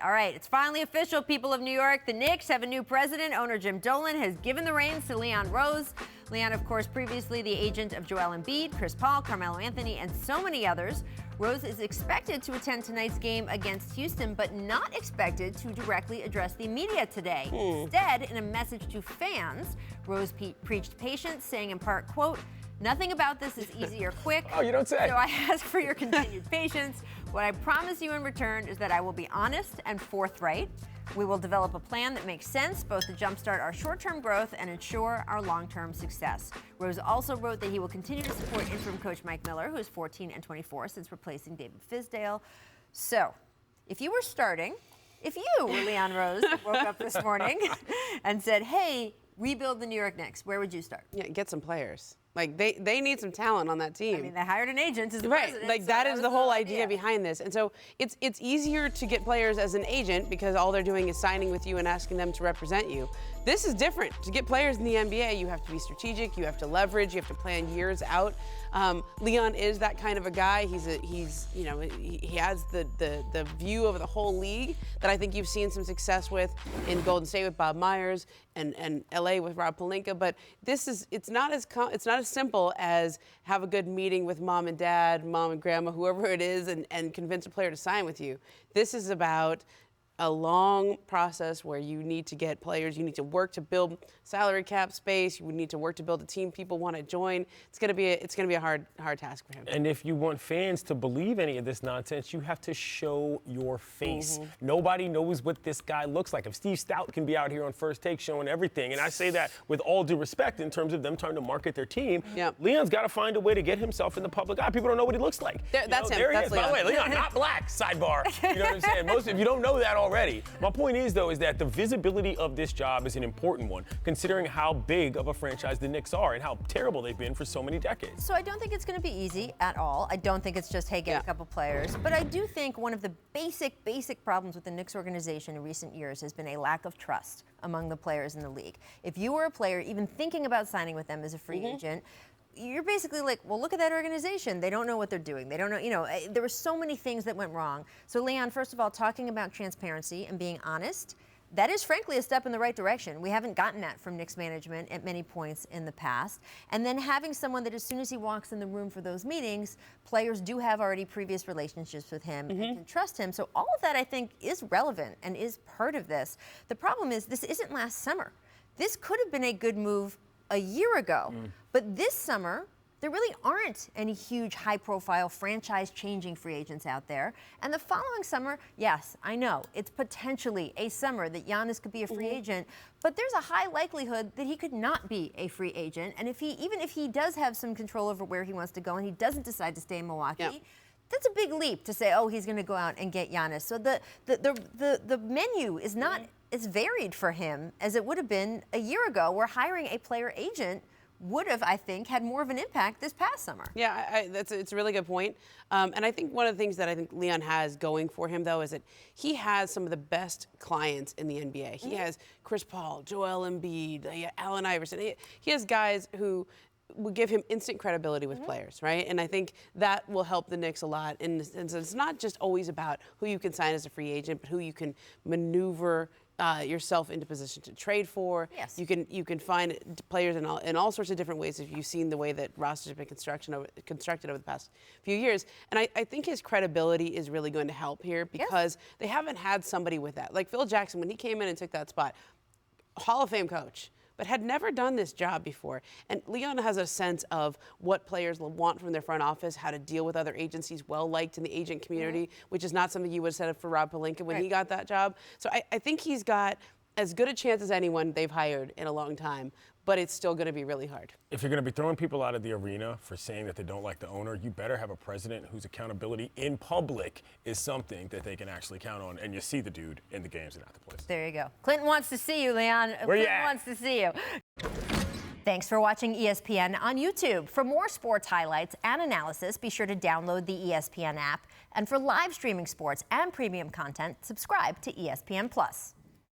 All right, it's finally official, people of New York. The Knicks have a new president. Owner Jim Dolan has given the reins to Leon Rose. Leon, of course, previously the agent of Joel Embiid, Chris Paul, Carmelo Anthony, and so many others. Rose is expected to attend tonight's game against Houston, but not expected to directly address the media today. Instead, in a message to fans, Rose preached patience, saying in part, quote, "Nothing about this is easy or quick. Oh, you don't say. So I ask for your continued patience. What I promise you in return is that I will be honest and forthright. We will develop a plan that makes sense, both to jumpstart our short-term growth and ensure our long-term success." Rose also wrote that he will continue to support interim coach Mike Miller, who is 14 and 24 since replacing David Fizdale. So, if you were Leon Rose, woke up this morning and said, hey, rebuild the New York Knicks, where would you start? Yeah, get some players. Like, they need some talent on that team. I mean, they hired an agent as the right. president. Like, so that is the whole idea behind this. And so it's easier to get players as an agent because all they're doing is signing with you and asking them to represent you. This is different. To get players in the NBA, you have to be strategic, you have to leverage, you have to plan years out. Leon is that kind of a guy. He has the view of the whole league that I think you've seen some success with in Golden State with Bob Myers and LA with Rob Pelinka. But it's not as simple as have a good meeting with mom and dad, mom and grandma, whoever it is, and convince a player to sign with you. This is about a long process where you need to get players, you need to work to build salary cap space, you need to work to build a team people want to join. It's going to be a hard task for him. And if you want fans to believe any of this nonsense, you have to show your face. Nobody knows what this guy looks like. If Steve Stout can be out here on First Take showing everything, and I say that with all due respect in terms of them trying to market their team, Leon's got to find a way to get himself in the public eye. People don't know what he looks like. That's him. There That's he is. Leon. By the way, Leon, not black, sidebar. You know what I'm saying? Most of you don't know that already. My point is, though, is that the visibility of this job is an important one, considering how big of a franchise the Knicks are and how terrible they've been for so many decades. So I don't think it's going to be easy at all. I don't think it's just, hey, get a couple players. But I do think one of the basic problems with the Knicks organization in recent years has been a lack of trust among the players in the league. If you were a player even thinking about signing with them as a free agent, you're basically like, well, look at that organization. They don't know what they're doing. They don't know, there were so many things that went wrong. So, Leon, first of all, talking about transparency and being honest, that is frankly a step in the right direction. We haven't gotten that from Knicks management at many points in the past. And then having someone that as soon as he walks in the room for those meetings, players do have already previous relationships with him and can trust him. So all of that, I think, is relevant and is part of this. The problem is this isn't last summer. This could have been a good move a year ago. But this summer, there really aren't any huge, high-profile, franchise-changing free agents out there. And the following summer, yes, I know, it's potentially a summer that Giannis could be a free agent, but there's a high likelihood that he could not be a free agent. And even if he does have some control over where he wants to go and he doesn't decide to stay in Milwaukee, that's a big leap to say, oh, he's going to go out and get Giannis. So the menu is not as varied for him as it would have been a year ago, where hiring a player agent would have, I think, had more of an impact this past summer. Yeah, it's a really good point. And I think one of the things that I think Leon has going for him, though, is that he has some of the best clients in the NBA. He has Chris Paul, Joel Embiid, Allen Iverson. He has guys who will give him instant credibility with players, right? And I think that will help the Knicks a lot. And it's not just always about who you can sign as a free agent, but who you can maneuver yourself into position to trade for. Yes. You can find players in all sorts of different ways if you've seen the way that rosters have been constructed over the past few years. And I think his credibility is really going to help here because they haven't had somebody with that. Like Phil Jackson, when he came in and took that spot, Hall of Fame coach, but had never done this job before. And Leon has a sense of what players want from their front office, how to deal with other agencies, well-liked in the agent community, which is not something you would have said for Rob Pelinka when he got that job. So I think he's got as good a chance as anyone they've hired in a long time, but it's still going to be really hard. If you're going to be throwing people out of the arena for saying that they don't like the owner, you better have a president whose accountability in public is something that they can actually count on, and you see the dude in the games and at the place. There you go. Clinton wants to see you, Leon. Where you Clinton at? wants to see you. Thanks for watching ESPN on YouTube. For more sports highlights and analysis, be sure to download the ESPN app. And for live streaming sports and premium content, subscribe to ESPN+.